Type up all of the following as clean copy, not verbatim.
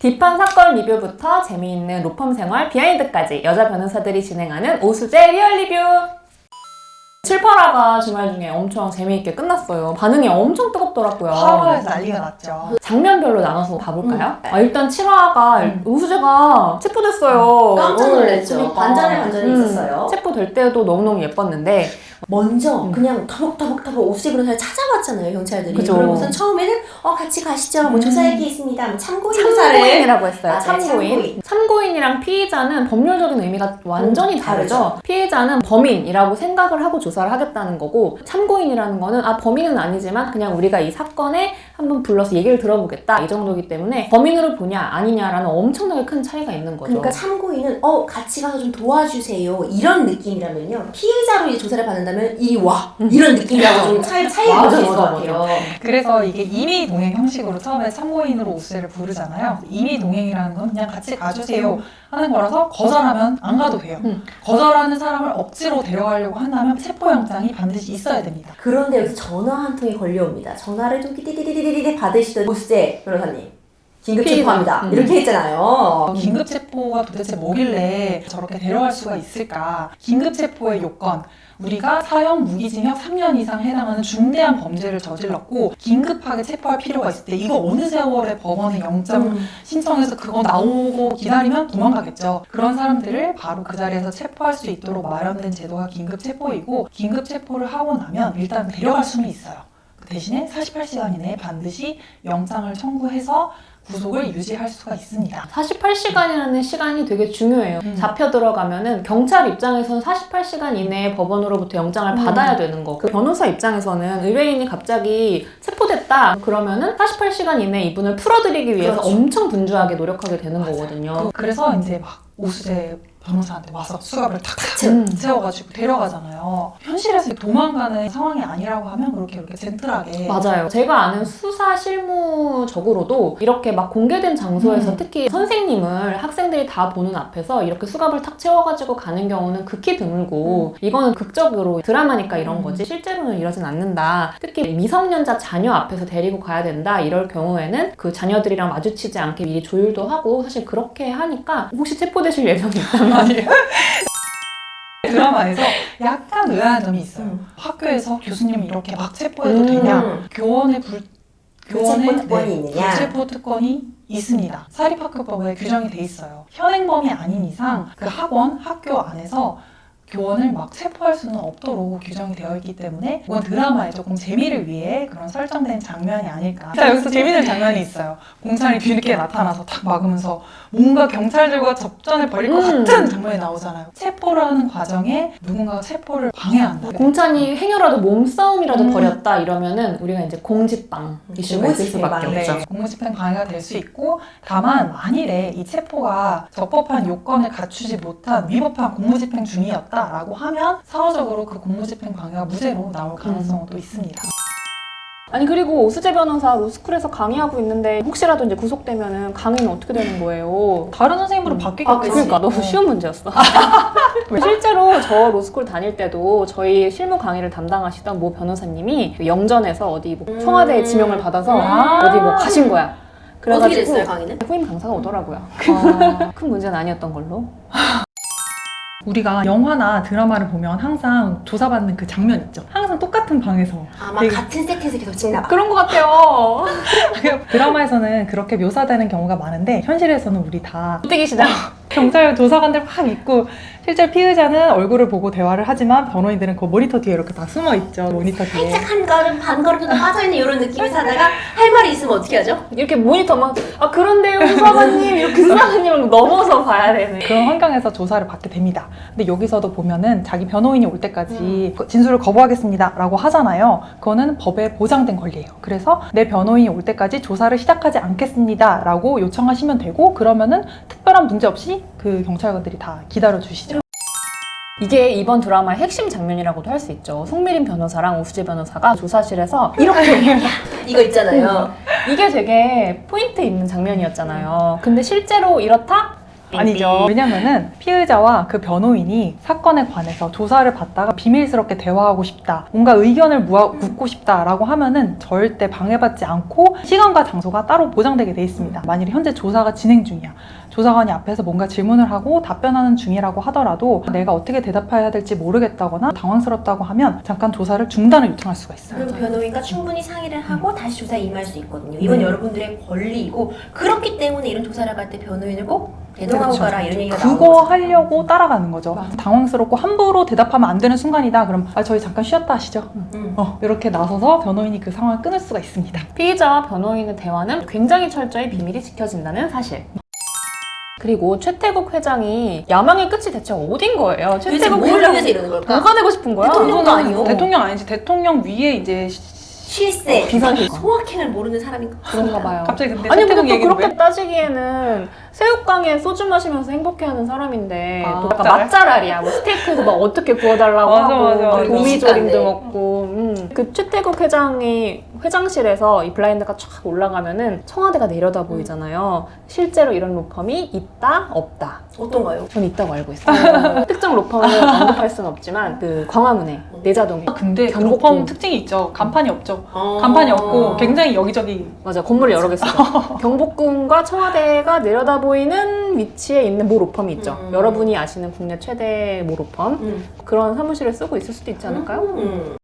딥한 사건 리뷰부터 재미있는 로펌 생활 비하인드까지 여자 변호사들이 진행하는 오수재 리얼 리뷰! 7, 8화가 주말 중에 엄청 재미있게 끝났어요. 반응이 엄청 뜨겁더라고요. 8화에서 난리가 났죠. 장면별로 나눠서 봐볼까요? 일단 7화가 우수재가 체포됐어요. 깜짝 놀랐죠. 그러니까. 반전에 있었어요. 체포될 때도 너무너무 예뻤는데 먼저 그냥 타벅타벅 오수재 변호사를 찾아왔잖아요, 경찰들이. 그죠. 그러고선 처음에는 같이 가시죠. 뭐 조사할 게 있습니다. 뭐 참고인 조사를. 참고인이라고 했어요. 맞아요, 참고인. 참고인이랑 피의자는 법률적인 의미가 완전히 다르죠. 피의자는 범인이라고 생각을 하고 조사를 하겠다는 거고, 참고인이라는 거는 범인은 아니지만 그냥 우리가 이 사건에 한번 불러서 얘기를 들어보겠다 이 정도이기 때문에 범인으로 보냐 아니냐라는 엄청나게 큰 차이가 있는 거죠. 그러니까 참고인은 같이 가서 좀 도와주세요 이런 느낌이라면요, 피의자로 이제 조사를 받는다면 이리 와 이런 느낌이라고 좀 차이를 볼 수 있을 것 같아요. 그래서 이게 임의 동행 형식으로 처음에 참고인으로 오수재를 부르잖아요. 임의 동행이라는 건 그냥 같이 가주세요 하는 거라서 거절하면 안 가도 돼요. 거절하는 사람을 억지로 데려가려고 한다면 체포영장이 반드시 있어야 됩니다. 그런데 여기서 전화 한 통이 걸려옵니다. 전화를 좀 띠띠띠띠띠 받으시던 오수재 변호사님, 긴급 체포합니다. 이렇게 했잖아요. 긴급 체포가 도대체 뭐길래 저렇게 데려갈 수가 있을까? 긴급 체포의 요건, 우리가 사형 무기징역 3년 이상 해당하는 중대한 범죄를 저질렀고 긴급하게 체포할 필요가 있을 때, 이거 어느 세월에 법원에 영장 신청해서 그거 나오고 기다리면 도망가겠죠. 그런 사람들을 바로 그 자리에서 체포할 수 있도록 마련된 제도가 긴급 체포이고, 긴급 체포를 하고 나면 일단 데려갈 수는 있어요. 그 대신에 48시간 이내에 반드시 영장을 청구해서 구속을 유지할 수가 있습니다. 48시간이라는 시간이 되게 중요해요. 잡혀 들어가면은 경찰 입장에서는 48시간 이내에 법원으로부터 영장을 받아야 되는 거고, 변호사 입장에서는 의뢰인이 갑자기 체포됐다 그러면은 48시간 이내에 이분을 풀어드리기 위해서 그렇죠. 엄청 분주하게 노력하게 되는 거거든요. 그래서 이제 막 오수재 변호사한테 와서 수갑을 탁탁 채워가지고 데려가잖아요. 현실에서 도망가는 상황이 아니라고 하면 그렇게 젠틀하게. 맞아요. 제가 아는 수사 실무적으로도 이렇게 막 공개된 장소에서 특히 선생님을 학생들이 다 보는 앞에서 이렇게 수갑을 탁 채워가지고 가는 경우는 극히 드물고, 이거는 극적으로 드라마니까 이런 거지 실제로는 이러진 않는다. 특히 미성년자 자녀 앞에서 데리고 가야 된다 이럴 경우에는 그 자녀들이랑 마주치지 않게 미리 조율도 하고, 사실 그렇게 하니까 혹시 체포되실 예정이 있다면 드라마에서 약간 의아한 점이 있어요. 학교에서 교수님이 이렇게 막 체포해도 되냐? 교원의 불체포 특권이 있느냐? 불체포 특권이 있습니다. 사립학교법에 규정이 돼 있어요. 현행범이 아닌 이상 그 학원, 학교 안에서 교원을 막 체포할 수는 없도록 규정이 되어 있기 때문에 이건 드라마에 조금 재미를 위해 그런 설정된 장면이 아닐까. 자, 여기서 재미있는 장면이 있어요. 공찰이 뒤늦게 나타나서 탁 막으면서 뭔가 경찰들과 접전을 벌일 것 같은 장면이 나오잖아요. 체포를 하는 과정에 누군가가 체포를 방해한다. 공찬이 행여라도 몸싸움이라도 벌였다 이러면은 우리가 이제 공집방 이슈가 있을 수밖에 공무집행 없죠. 네, 공무집행 방해가 될 수 있고, 다만 만일에 이 체포가 적법한 요건을 갖추지 못한 위법한 공무집행 중이었다라고 하면 사후적으로 그 공무집행 방해가 무죄로 나올 가능성은 또 있습니다. 아니, 그리고 오수재 변호사 로스쿨에서 강의하고 있는데 혹시라도 이제 구속되면은 강의는 어떻게 되는 거예요? 다른 선생님으로 바뀌겠지. 그러니까 너무 쉬운 문제였어. 실제로 저 로스쿨 다닐 때도 저희 실무 강의를 담당하시던 모 변호사님이 영전에서 어디 뭐 청와대에 지명을 받아서 어디 뭐 가신 거야. 어떻게 됐어요, 강의는? 후임 강사가 오더라고요. 큰 문제는 아니었던 걸로. 우리가 영화나 드라마를 보면 항상 조사받는 그 장면 있죠. 항상 똑같은 방에서. 아마 같은 세트에서 계속 찍나 봐. 그런 것 같아요. 드라마에서는 그렇게 묘사되는 경우가 많은데 현실에서는 우리 다 무대기 시장. 경찰 조사관들 막 있고, 실제 피의자는 얼굴을 보고 대화를 하지만 변호인들은 그 모니터 뒤에 이렇게 다 숨어 있죠. 모니터 뒤에. 살짝 한 걸음 반 걸음 정도 빠져있는 이런 느낌이 사다가 할 말이 있으면 어떻게 하죠? 이렇게 모니터 막 그런데요 수사관님 이렇게 수사관님을 넘어서 봐야 되네. 그런 환경에서 조사를 받게 됩니다. 근데 여기서도 보면은 자기 변호인이 올 때까지 진술을 거부하겠습니다 라고 하잖아요. 그거는 법에 보장된 권리예요. 그래서 내 변호인이 올 때까지 조사를 시작하지 않겠습니다 라고 요청하시면 되고, 그러면은 특별한 문제 없이 그 경찰관들이 다 기다려 주시죠. 이게 이번 드라마의 핵심 장면이라고도 할 수 있죠. 송미린 변호사랑 오수재 변호사가 조사실에서 이렇게 이거 있잖아요. 이게 되게 포인트 있는 장면이었잖아요. 근데 실제로 이렇다? 아니죠. 왜냐면은 피의자와 그 변호인이 사건에 관해서 조사를 받다가 비밀스럽게 대화하고 싶다, 뭔가 의견을 묻고 싶다라고 하면은 절대 방해받지 않고 시간과 장소가 따로 보장되게 돼 있습니다. 만일에 현재 조사가 진행 중이야. 조사관이 앞에서 뭔가 질문을 하고 답변하는 중이라고 하더라도 내가 어떻게 대답해야 될지 모르겠다거나 당황스럽다고 하면 잠깐 조사를 중단을 요청할 수가 있어요. 그리고 변호인과 충분히 상의를 하고 다시 조사에 임할 수 있거든요. 이건 여러분들의 권리이고 그렇기 때문에 이런 조사를 갈 때 변호인을 꼭 대동하고 그렇죠. 가라 이런 얘기가 그거 나오는 거죠. 하려고 따라가는 거죠. 맞아. 당황스럽고 함부로 대답하면 안 되는 순간이다. 그럼 저희 잠깐 쉬었다 하시죠. 이렇게 나서서 변호인이 그 상황을 끊을 수가 있습니다. 피의자와 변호인의 대화는 굉장히 철저히 비밀이 지켜진다는 사실. 그리고 최태국 회장이 야망의 끝이 대체 어딘 거예요? 도대체 최태국 뭘 회장이 위해서 이러는 걸까? 뭐가 되고 싶은 거야? 대통령도 아니고. 대통령 아니지. 대통령 위에 이제 실세, 비선실세. 소확행을 모르는 사람인 것 그런가 봐요. 갑자기 근데 아니 최태국 근데 또 얘기는 그렇게 왜? 따지기에는 새우깡에 소주 마시면서 행복해하는 사람인데 아, 또 약간 맛잘? 맛잘알이야. 뭐 스테이크도 막 어떻게 구워달라고 맞아, 하고 맞아, 맞아. 도미조림도 미식가인데. 먹고 그 최태국 회장이 회장실에서 이 블라인드가 쫙 올라가면은 청와대가 내려다 보이잖아요. 실제로 이런 로펌이 있다 없다. 어떤가요? 전 있다고 알고 있어요. 특정 로펌을 언급할 수는 없지만 그 광화문에 내자동에 근데 그 경복궁. 로펌 특징이 있죠. 간판이 없죠. 간판이 없고 굉장히 여기저기 맞아 건물이 여러 개 있어요. 경복궁과 청와대가 내려다 보이는 위치에 있는 모 로펌이 있죠. 여러분이 아시는 국내 최대 모 로펌 그런 사무실을 쓰고 있을 수도 있지 않을까요?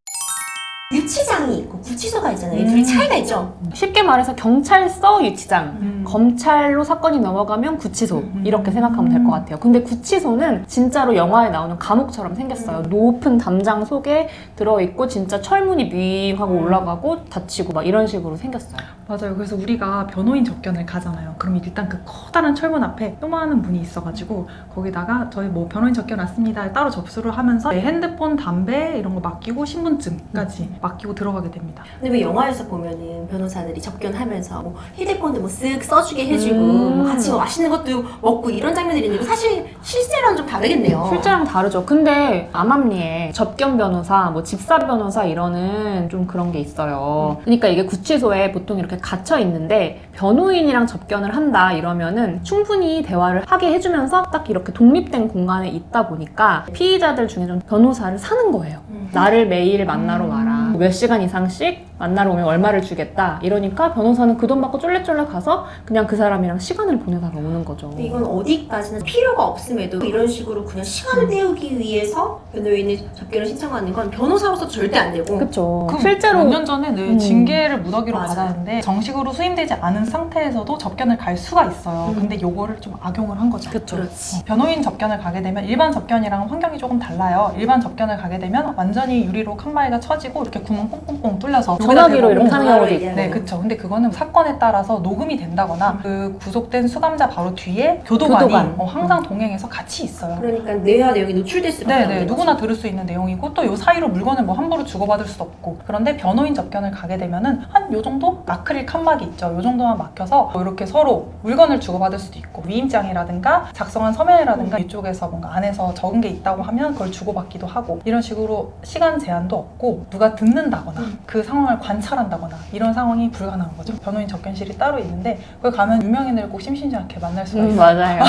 유치장이 있고 구치소가 있잖아요. 이 둘이 차이가 있죠. 쉽게 말해서 경찰서 유치장, 검찰로 사건이 넘어가면 구치소 이렇게 생각하면 될 것 같아요. 근데 구치소는 진짜로 영화에 나오는 감옥처럼 생겼어요. 높은 담장 속에 들어있고 진짜 철문이 윙 하고 올라가고 닫히고 막 이런 식으로 생겼어요. 맞아요. 그래서 우리가 변호인 접견을 가잖아요. 그럼 일단 그 커다란 철문 앞에 요만한 문이 있어가지고 거기다가 저희 뭐 변호인 접견 왔습니다. 따로 접수를 하면서 핸드폰, 담배 이런 거 맡기고 신분증까지 맡기고 들어가게 됩니다. 근데 왜 영화에서 보면은 변호사들이 접견하면서 뭐 휴대폰도 뭐 쓱 써주게 해주고 뭐 같이 뭐 맛있는 것도 먹고 이런 장면들이 있는데 사실 실제랑 좀 다르겠네요. 실제랑 다르죠. 근데 암암리에 접견 변호사, 뭐 집사 변호사 이러는 좀 그런 게 있어요. 그러니까 이게 구치소에 보통 이렇게 갇혀 있는데 변호인이랑 접견을 한다 이러면은 충분히 대화를 하게 해주면서 딱 이렇게 독립된 공간에 있다 보니까 피의자들 중에 좀 변호사를 사는 거예요. 나를 매일 만나러 와라. 몇 시간 이상씩 만나러 오면 얼마를 주겠다. 이러니까 변호사는 그 돈 받고 쫄래쫄래 가서 그냥 그 사람이랑 시간을 보내다가 오는 거죠. 근데 이건 어디까지나 필요가 없음에도 이런 식으로 그냥 시간을 때우기 위해서 변호인이 접견을 신청하는 건 변호사로서 절대 안 되고 그쵸. 그 실제로 몇 년 전에 네, 징계를 무더기로 맞아요. 받았는데 정식으로 수임되지 않은 상태에서도 접견을 갈 수가 있어요. 근데 요거를 좀 악용을 한 거죠. 그쵸. 그렇지. 변호인 접견을 가게 되면 일반 접견이랑 환경이 조금 달라요. 일반 접견을 가게 되면 완전히 유리로 칸바위가 쳐지고 이렇게 구멍 뽕뽕뽕 뚫려서 전화기로 이렇게 하는 경우도 전화로 있고. 네, 그쵸. 근데 그거는 사건에 따라서 녹음이 된다거나 그 구속된 수감자 바로 뒤에 교도관이 교도관. 항상 동행해서 같이 있어요. 그러니까 뇌화 내용이 노출될 수밖에 네네, 없는 누구나 거죠. 들을 수 있는 내용이고 또 요 사이로 물건을 뭐 함부로 주고받을 수도 없고. 그런데 변호인 접견을 가게 되면은 한 요 정도 아크릴 칸막이 있죠. 요 정도만 막혀서 뭐 이렇게 서로 물건을 주고받을 수도 있고 위임장이라든가 작성한 서면이라든가 이쪽에서 뭔가 안에서 적은 게 있다고 하면 그걸 주고받기도 하고 이런 식으로 시간 제한도 없고 누가 듣는다거나 그 상황을 관찰한다거나 이런 상황이 불가능한 거죠. 변호인 접견실이 따로 있는데 거기 가면 유명인을 꼭 심심치 않게 만날 수가 있어요. 맞아요.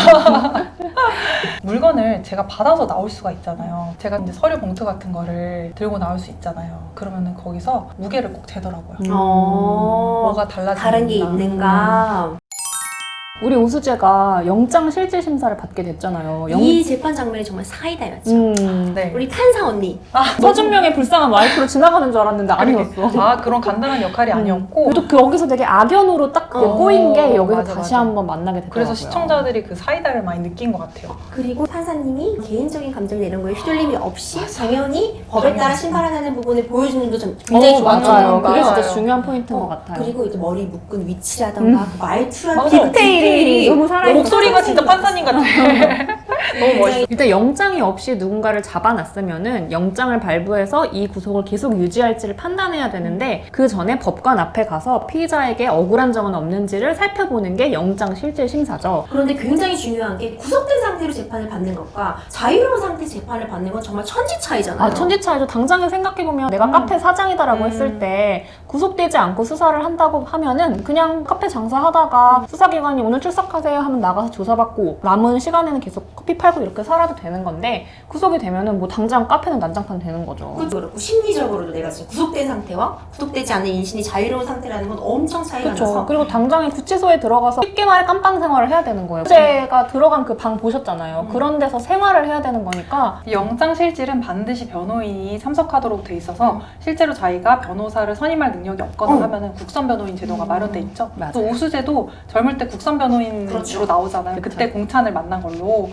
물건을 제가 받아서 나올 수가 있잖아요. 제가 이제 서류 봉투 같은 거를 들고 나올 수 있잖아요. 그러면은 거기서 무게를 꼭 재더라고요. 뭐가 달라지는가. 다른 게 있는가. 우리 오수재가 영장 실질 심사를 받게 됐잖아요. 이 재판 장면이 정말 사이다였죠. 네. 우리 판사 언니. 서준명의 불쌍한 와이프로 지나가는 줄 알았는데 아니었어. 아, 그런 간단한 역할이 아니었고. 그래도 여기서 되게 악연으로 딱 꼬인 게 여기서 맞아, 다시 맞아. 한번 만나게 됐더라고요. 그래서 시청자들이 그 사이다를 많이 느낀 것 같아요. 그리고 판사님이 개인적인 감정이나 이런 거에 휘둘림이 없이 당연히 법에 따라 심판하는 부분을 보여주는 것도 좀 굉장히 좋았죠. 맞아요. 그게 진짜 맞아요. 중요한 포인트인 것 같아요. 그리고 이제 머리 묶은 위치라던가 그 말투랑 맞아. 디테일이 너무 살아있어. 목소리가 진짜 판사님 같아. 너무 멋있어. 일단 영장이 없이 누군가를 잡아놨으면은 영장을 발부해서 이 구속을 계속 유지할지를 판단해야 되는데 그 전에 법관 앞에 가서 피의자에게 억울한 점은 없는지를 살펴보는 게 영장 실질 심사죠. 그런데 굉장히 중요한 게 구속된 상태로 재판을 받는 것과 자유로운 상태 재판을 받는 건 정말 천지 차이잖아요. 아, 천지 차이죠. 당장에 생각해보면 내가 카페 사장이다라고 했을 때 구속되지 않고 수사를 한다고 하면은 그냥 카페 장사하다가 수사기관이 오늘 출석하세요 하면 나가서 조사받고 남은 시간에는 계속 커피 팔고 이렇게 살아도 되는 건데 구속이 되면은 뭐 당장 카페는 난장판 되는 거죠. 그렇고 심리적으로도 내가 지금 구속된 상태와 구속되지 않은 인신이 자유로운 상태라는 건 엄청 차이가 그렇죠. 나서 그리고 당장에 구치소에 들어가서 쉽게 말해 깜빵 생활을 해야 되는 거예요. 제가 들어간 그 방 보셨잖아요. 그런 데서 생활을 해야 되는 거니까 영장 실질은 반드시 변호인이 참석하도록 돼 있어서 실제로 자기가 변호사를 선임할 능력이 없거나 하면은 국선 변호인 제도가 마련돼 있죠. 맞아요. 또 오수재도 젊을 때 국선 변호인으로 그렇죠. 나오잖아요. 그때 공찬을 만난 걸로.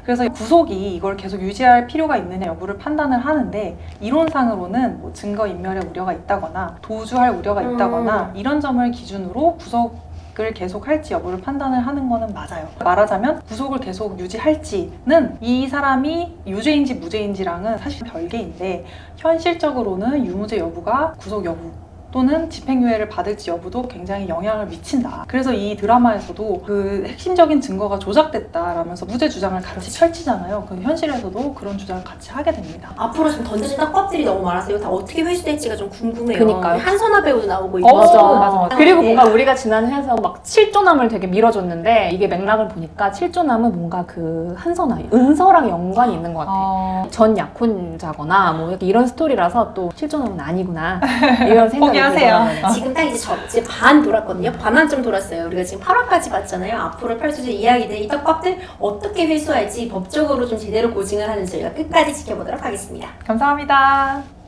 그래서 구속이 이걸 계속 유지할 필요가 있느냐 여부를 판단을 하는데 이론상으로는 뭐 증거 인멸의 우려가 있다거나 도주할 우려가 있다거나 이런 점을 기준으로 구속을 계속 할지 여부를 판단을 하는 거는 맞아요. 말하자면 구속을 계속 유지할지는 이 사람이 유죄인지 무죄인지랑은 사실 별개인데 현실적으로는 유무죄 여부가 구속 여부 또는 집행유예를 받을지 여부도 굉장히 영향을 미친다. 그래서 이 드라마에서도 그 핵심적인 증거가 조작됐다라면서 무죄 주장을 같이 펼치잖아요. 그 현실에서도 그런 주장을 같이 하게 됩니다. 앞으로 좀 던져진 떡밥들이 너무 많아서 이거 다 어떻게 회수될지가 좀 궁금해요. 그니까요. 한선아 배우도 나오고 있고 맞아. 그리고 뭔가 우리가 지난 회에서 막 7조남을 되게 밀어줬는데 이게 맥락을 보니까 7조남은 뭔가 그 한선아, 은서랑 연관이 있는 것 같아. 전 약혼자거나 뭐 이런 스토리라서 또 7조남은 아니구나 이런 생각이 포기하세요. 지금 딱 이제 반 돌았거든요. 반만 좀 돌았어요. 우리가 지금 8화까지 봤잖아요. 앞으로 펼쳐질 이야기들, 이 떡밥들 어떻게 회수할지 법적으로 좀 제대로 고증을 하는지 저희가 끝까지 지켜보도록 하겠습니다. 감사합니다.